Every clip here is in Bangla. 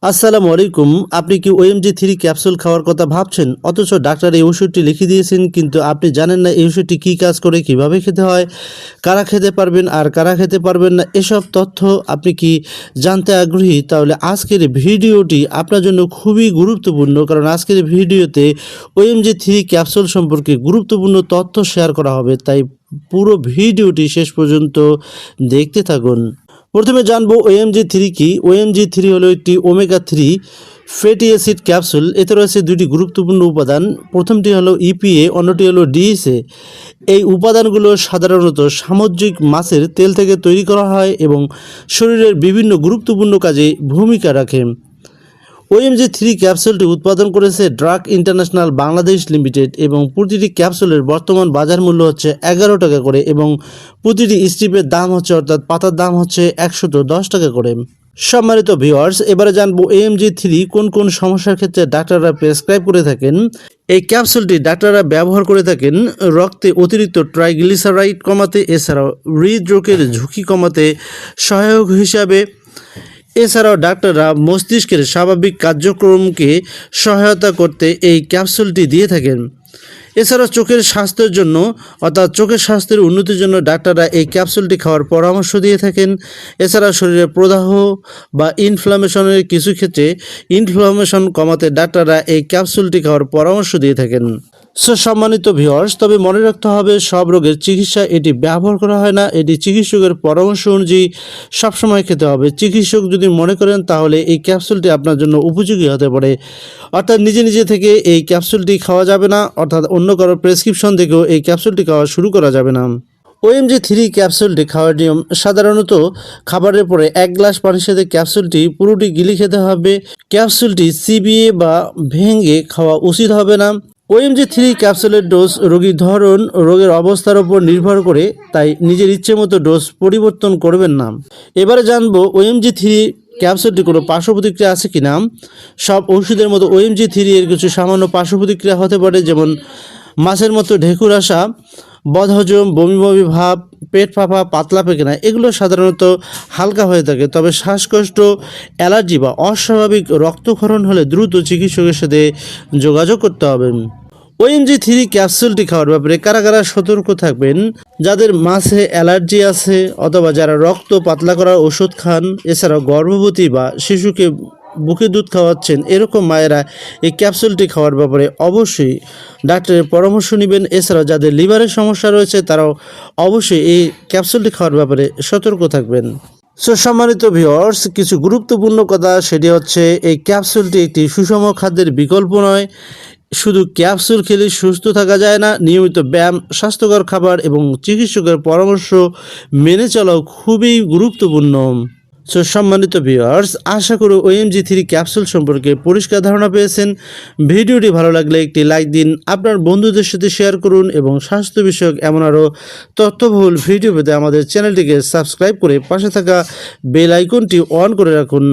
আসসালামু আলাইকুম। আপনি কি OMG3 ক্যাপসুল খাওয়ার কথা ভাবছেন, অথচ ডাক্তার এই ওষুধটি লিখে দিয়েছেন, কিন্তু আপনি জানেন না এই ওষুধটি কী কাজ করে, কিভাবে খেতে হয়, কারা খেতে পারবেন আর কারা খেতে পারবেন না, এসব তথ্য আপনি কি জানতে আগ্রহী? তাহলে আজকের ভিডিওটি আপনার জন্য খুবই গুরুত্বপূর্ণ, কারণ আজকের ভিডিওতে OMG3 ক্যাপসুল সম্পর্কে গুরুত্বপূর্ণ তথ্য শেয়ার করা হবে, তাই পুরো ভিডিওটি শেষ পর্যন্ত দেখতে থাকুন। প্রথমে জানবো OMG3 কি। OMG3 হলো একটি ওমেগা-3 ফ্যাটি অ্যাসিড ক্যাপসুল। এতে রয়েছে দুটি গুরুত্বপূর্ণ উপাদান। প্রথমটি হলো EPA, অন্যটি হলো DHA। এই উপাদানগুলো সাধারণত সামুদ্রিক মাছের তেল থেকে তৈরি করা হয় এবং শরীরের বিভিন্ন গুরুত্বপূর্ণ কাজে ভূমিকা রাখে। OMG3 ক্যাপসুলটি উৎপাদন করেছে ড্রাগ ইন্টারন্যাশনাল বাংলাদেশ লিমিটেড এবং প্রতিটি ক্যাপসুলের বর্তমান বাজার মূল্য হচ্ছে 11 টাকা করে এবং প্রতিটি স্ট্রিপের দাম হচ্ছে, অর্থাৎ পাতার দাম হচ্ছে 110 টাকা করে। সম্মানিত ভিউয়ার্স, এবারে জানবো OMG3 কোন কোন সমস্যার ক্ষেত্রে ডাক্তাররা প্রেসক্রাইব করে থাকেন। এই ক্যাপসুলটি ডাক্তাররা ব্যবহার করে থাকেন রক্তে অতিরিক্ত ট্রাইগ্লিসারাইড কমাতে, এছাড়াও হৃদরোগের ঝুঁকি কমাতে সহায়ক হিসাবে। এছাড়াও ডাক্তাররা মস্তিষ্কের স্বাভাবিক কার্যক্রমকে সহায়তা করতে এই ক্যাপসুলটি দিয়ে থাকেন। এছাড়াও চোখের স্বাস্থ্যের জন্য, অর্থাৎ চোখের স্বাস্থ্যের উন্নতির জন্য ডাক্তাররা এই ক্যাপসুলটি খাওয়ার পরামর্শ দিয়ে থাকেন। এছাড়া শরীরের প্রদাহ বা ইনফ্লামেশনের কিছু ক্ষেত্রে ইনফ্লামেশন কমাতে ডাক্তাররা এই ক্যাপসুলটি খাওয়ার পরামর্শ দিয়ে থাকেন। সম্মানিত ভিউয়ার্স, তবে মনে রাখতে হবে সব রোগের চিকিৎসা এটি ব্যবহার করা হয় না, এটি চিকিৎসকের পরামর্শ অনুযায়ী সবসময় খেতে হবে। চিকিৎসক যদি মনে করেন তাহলে এই ক্যাপসুলটি আপনার জন্য উপযোগী হতে পারে, অর্থাৎ নিজে নিজে থেকে এই ক্যাপসুলটি খাওয়া যাবে না, অর্থাৎ অন্য কারো প্রেসক্রিপশন থেকেও এই ক্যাপসুলটি খাওয়া শুরু করা যাবে না। OMG3 ক্যাপসুলটি খাওয়ার নিয়ম: সাধারণত খাবারের পরে 1 গ্লাস পানির সাথে ক্যাপসুলটি পুরোটি গিলে খেতে হবে। ক্যাপসুলটি চিবিয়ে বা ভেঙে খাওয়া উচিত হবে না। OMG3 ক্যাপসুলের ডোজ রোগীর ধরন, রোগের অবস্থার উপর নির্ভর করে, তাই নিজের ইচ্ছে মতো ডোজ পরিবর্তন করবেন না। এবারে জানবো OMG3 ক্যাপসুলটি কোনো পার্শ্ব প্রতিক্রিয়া আছে কি না। সব ওষুধের মতো OMG3 এর কিছু সামান্য পার্শ্ব প্রতিক্রিয়া হতে পারে, যেমন মাছের মতো ঢেকুর আসা, বদহজম, বমি বমি ভাব, পেট ফাঁপা, পাতলা পায়খানা, এগুলো সাধারণত হালকা হয়ে থাকে। তবে শ্বাসকষ্ট, অ্যালার্জি বা অস্বাভাবিক রক্তক্ষরণ হলে দ্রুত চিকিৎসকের সাথে যোগাযোগ করতে হবে। OMG3 ক্যাপসুলটি খাওয়ার ব্যাপারে কারা কারা সতর্ক থাকবেন: যাদের মাছে অ্যালার্জি আছে, অথবা যারা রক্ত পাতলা করার ওষুধ খান, এছাড়াও গর্ভবতী বা শিশুকে বুকে দুধ খাওয়াচ্ছেন, এরকম মায়েরা এই ক্যাপসুলটি খাওয়ার ব্যাপারে অবশ্যই ডাক্তারের পরামর্শ নেবেন। এছাড়াও যাদের লিভারের সমস্যা রয়েছে তারাও অবশ্যই এই ক্যাপসুলটি খাওয়ার ব্যাপারে সতর্ক থাকবেন। সম্মানিত ভিউয়ার্স, কিছু গুরুত্বপূর্ণ কথা, সেটি হচ্ছে এই ক্যাপসুলটি একটি সুষম খাদ্যের বিকল্প নয়। শুধু ক্যাপসুল খেলে সুস্থ থাকা যায় না, নিয়মিত ব্যায়াম, স্বাস্থ্যকর খাবার এবং চিকিৎসকের পরামর্শ মেনে চলাও খুবই গুরুত্বপূর্ণ। সম্মানিত ভিউয়ার্স, আশা করি OMG3 ক্যাপসুল সম্পর্কে পরিষ্কার ধারণা পেয়েছেন। ভিডিওটি ভালো লাগলে একটি লাইক দিন, আপনার বন্ধুদের সাথে শেয়ার করুন এবং স্বাস্থ্য বিষয়ক এমন আরও তথ্যবহুল ভিডিও পেতে আমাদের চ্যানেলটিকে সাবস্ক্রাইব করে পাশে থাকা বেল আইকনটি অন করে রাখুন।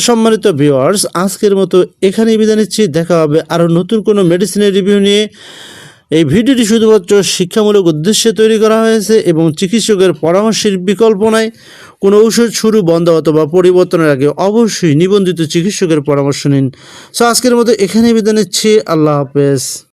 সম্মানিত ভিউয়ার্স, আজকের মতো এখানেই বিদায় নিচ্ছি। দেখা হবে আরও নতুন কোনো মেডিসিনের রিভিউ নিয়ে। এই ভিডিওটি শুধুমাত্র শিক্ষামূলক উদ্দেশ্যে তৈরি করা হয়েছে এবং চিকিৎসকের পরামর্শের বিকল্প নয়। কোনো ঔষধ শুরু, বন্ধ অথবা পরিবর্তনের আগে অবশ্যই নিবন্ধিত চিকিৎসকের পরামর্শ নিন। আজকের মতো এখানেই বিদায় নিচ্ছি। আল্লাহ হাফেজ।